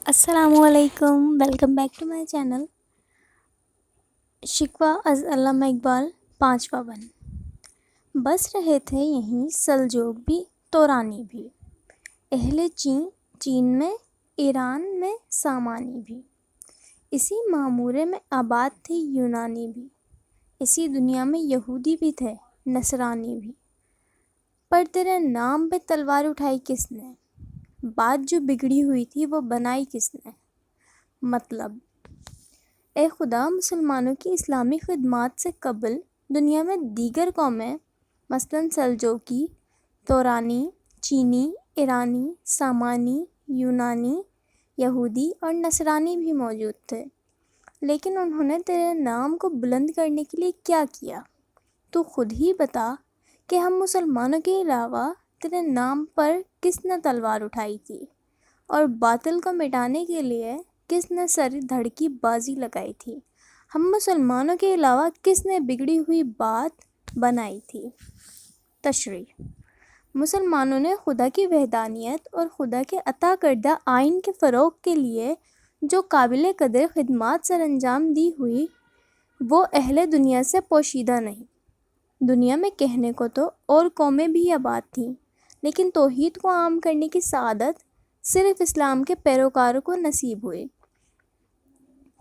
السلام علیکم، welcome back to my channel. Shikwa از علامہ اقبال، پانچواں ون۔ بس رہے تھے یہیں سلجوق بھی تورانی بھی، اہل چین میں ایران میں سامانی بھی، اسی معمورے میں آباد تھے یونانی بھی، اسی دنیا میں یہودی بھی تھے نصرانی بھی۔ پر تیرے نام پہ تلوار اٹھائی کس نے؟ بات جو بگڑی ہوئی تھی وہ بنائی کس نے؟ مطلب اے خدا، مسلمانوں کی اسلامی خدمات سے قبل دنیا میں دیگر قومیں مثلاً سلجوقی، تورانی، چینی، ایرانی، سامانی، یونانی، یہودی اور نصرانی بھی موجود تھے، لیکن انہوں نے تیرے نام کو بلند کرنے کے لیے کیا کیا؟ تو خود ہی بتا کہ ہم مسلمانوں کے علاوہ تیرے نام پر کس نے تلوار اٹھائی تھی، اور باطل کو مٹانے کے لیے کس نے سر دھڑ کی بازی لگائی تھی؟ ہم مسلمانوں کے علاوہ کس نے بگڑی ہوئی بات بنائی تھی؟ تشریح: مسلمانوں نے خدا کی وحدانیت اور خدا کے عطا کردہ آئین کے فروغ کے لیے جو قابل قدر خدمات سر انجام دی ہوئی، وہ اہل دنیا سے پوشیدہ نہیں۔ دنیا میں کہنے کو تو اور قومیں بھی آباد تھیں، لیکن توحید کو عام کرنے کی سعادت صرف اسلام کے پیروکاروں کو نصیب ہوئی۔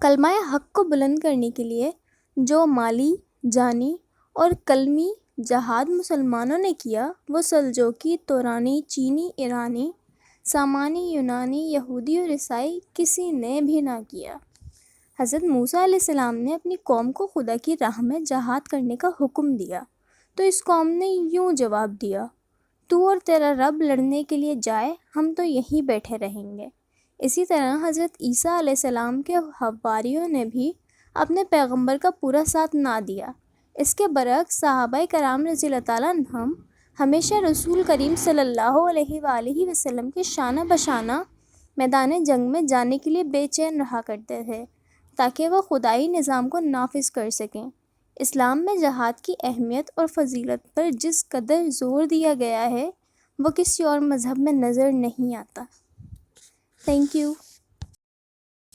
کلمہ حق کو بلند کرنے کے لیے جو مالی، جانی اور قلمی جہاد مسلمانوں نے کیا، وہ سلجوقی، تورانی، چینی، ایرانی، سامانی، یونانی، یہودی اور عیسائی کسی نے بھی نہ کیا۔ حضرت موسیٰ علیہ السلام نے اپنی قوم کو خدا کی راہ میں جہاد کرنے کا حکم دیا، تو اس قوم نے یوں جواب دیا: تو اور تیرا رب لڑنے کے لیے جائے، ہم تو یہیں بیٹھے رہیں گے۔ اسی طرح حضرت عیسیٰ علیہ السلام کے حواریوں نے بھی اپنے پیغمبر کا پورا ساتھ نہ دیا۔ اس کے برعکس صحابہ کرام رضی اللہ تعالیٰ عنہم ہمیشہ رسول کریم صلی اللہ علیہ وآلہ وسلم کے شانہ بشانہ میدان جنگ میں جانے کے لیے بے چین رہا کرتے تھے، تاکہ وہ خدائی نظام کو نافذ کر سکیں۔ اسلام میں جہاد کی اہمیت اور فضیلت پر جس قدر زور دیا گیا ہے، وہ کسی اور مذہب میں نظر نہیں آتا۔ Thank you.